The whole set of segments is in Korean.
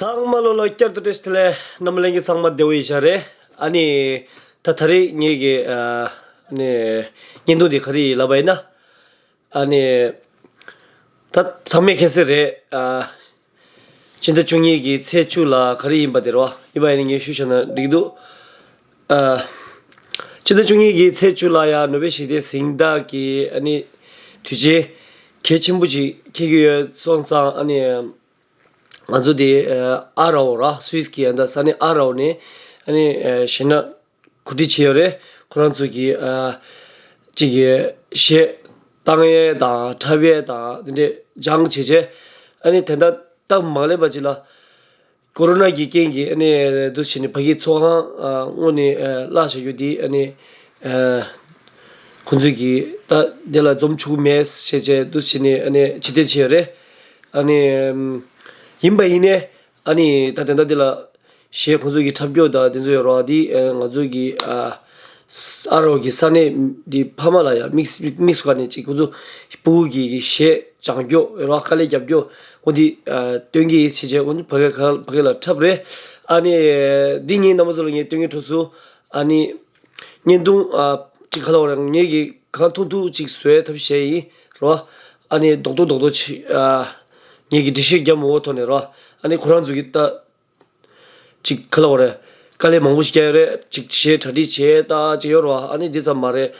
상말로 럭결도 됐을래 남랭이 상마 되오이샤레 아니 타타리 니게 아니 인도디 거리 라바이나 아니 다 상맥해서레 진짜 중요기 세출라 거리 임바데로 이바이는 게 슈셔나 리도 진짜 중요기 세출라야 노베시데 생다기 아니 뒤제 개침부지 개교 손상 아니 아주디 아라오라 스위스키 안다 산이 아라오네 아니 신나 구디치열에 그런속이 지게 셰 땅에다 타베다 근데 장체제 아니 된다 딱 말해봐지라 코로나 기경기 아니 도시니 바기 초가 오니 라셔유디 아니 군주기 다 내가 좀 죽으면서 세제 도시니 아니 지대치열에 아니 힘바이네 아니 다된다들라 셰 군주기 탑교다 된저로디 가족이 아로기 산에 디 파마라야 믹스관이 지고도 부기 셰 장교 로칼레 잡교 어디 땡기 시제 온 버게라 탑레 아니 딩이 넘어서는 땡이 토수 아니 년동 지칼로랑 얘기 간토도 직수에 탑셰이 로 아니 도도도도 얘기 드시게 못하네라 아니 그런 적 있다 지칼로래 칼레 몽부시게래 직시에 처리체다 지요로 아니 디자 말에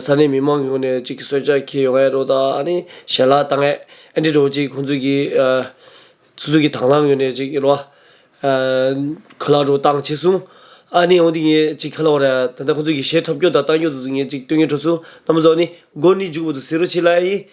산에 미망이네 직소자 기용해로다 아니 샬라 땅에 엔디로지 군주기 수주기 당랑윤에 지기로 클라로 땅 지수 아니 어디에 지칼로래 단다 군주기 셰 탑교다 땅요 중에 직등에 저수 남자니 고니 주고도 세르치라이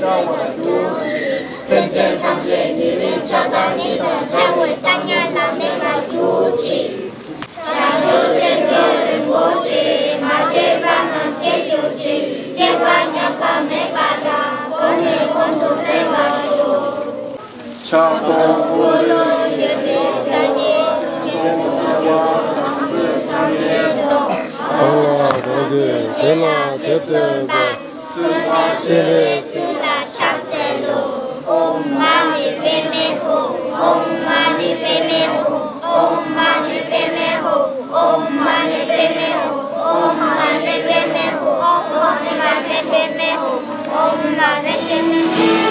照我的足迹，圣洁长线你力敲打你的将为当年老年的足迹，长出圣洁的国旗，马街把门天主旗，接管两把没把它，我你共同飞把手，唱颂我的耶别三年，耶稣我上不上年冬，Allah Rabbi Dela Dela Sila Sila Chancelo, Om Mani Padme Hum, Om Mani Padme Hum, Om Mani Padme Hum, Om Mani Padme Hum, Om Mani Padme Hum, Om Mani Padme Hum, Om Mani Padme Hum.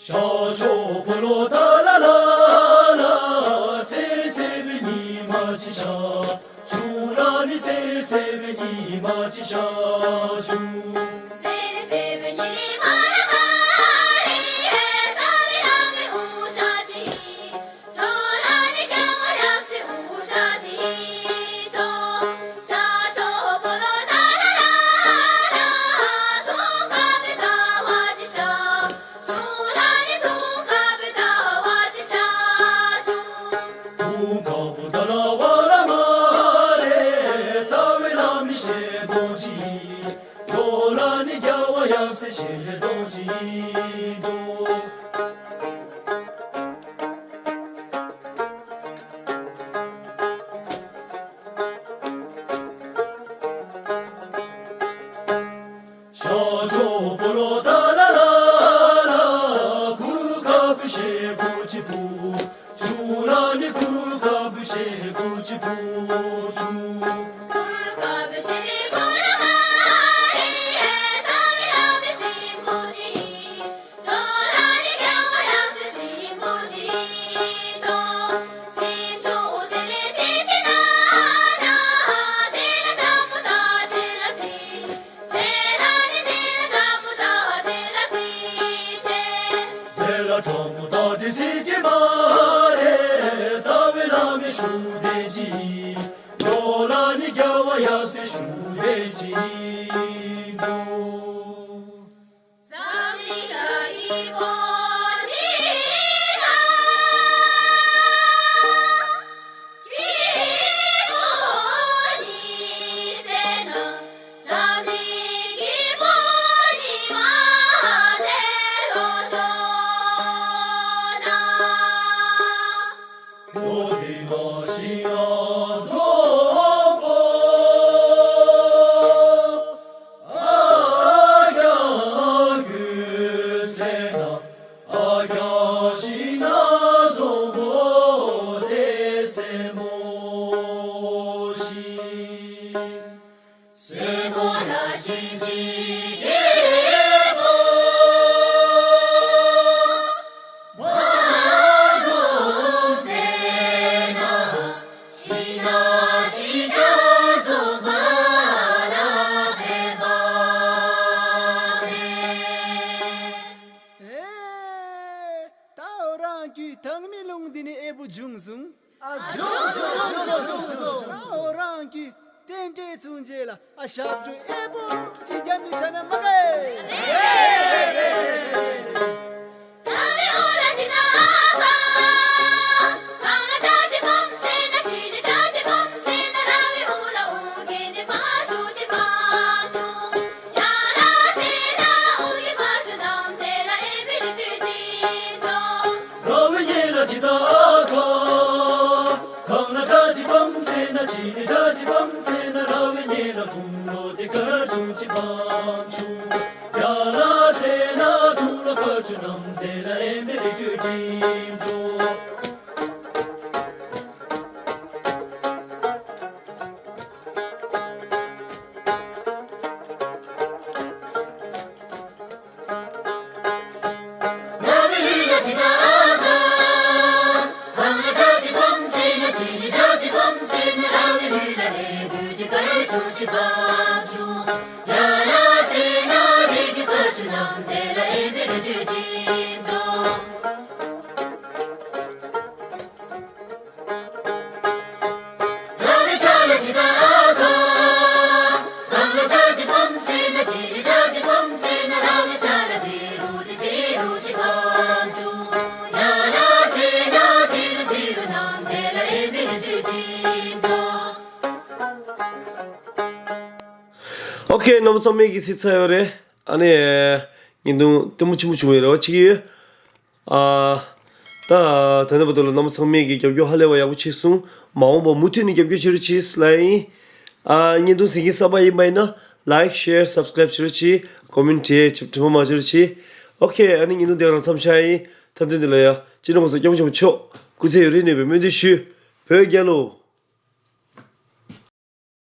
샤쇼 볼로달라라라 세세베니 마지샤 주라니 세세베니 마지샤 주 샤쇼 볼로달라라라 구가부시 구지부 주라니 구가부시 구지부 구주 내가 전부 다 뒤지지 말해 자외람이 슈대지 요란이 겨와 약세 슈대지 어디 가시나 저거 아야 그새나 아가시나 저거 대세모시 Ki tangmi long dini ebu jungsung orang ki tente sunjela ashatu ebu jigani shana magai 지다가 강나가지 밤새나 지리다지 밤새나 라웨니라 동로대 걸주지 밤주 야라새나 동로 걸주 남대라 에메리 주짐도 오케이 너무 선명히 시차요래 안에 인도 무치무치 왜요 지기 다 전에부터 너무 선명히 결교 하려고 야구 치숭 마음보 무티니 결교 치르치 슬라이 인도 생기 사바이 마이나 like share subscribe 치르치 코멘트 집투마 마치르치 오케이 아니 인도 대랑 삼샤이 탄든들어야 지는 것을 영점 쳐 구세 요리네 메디슈 벽야로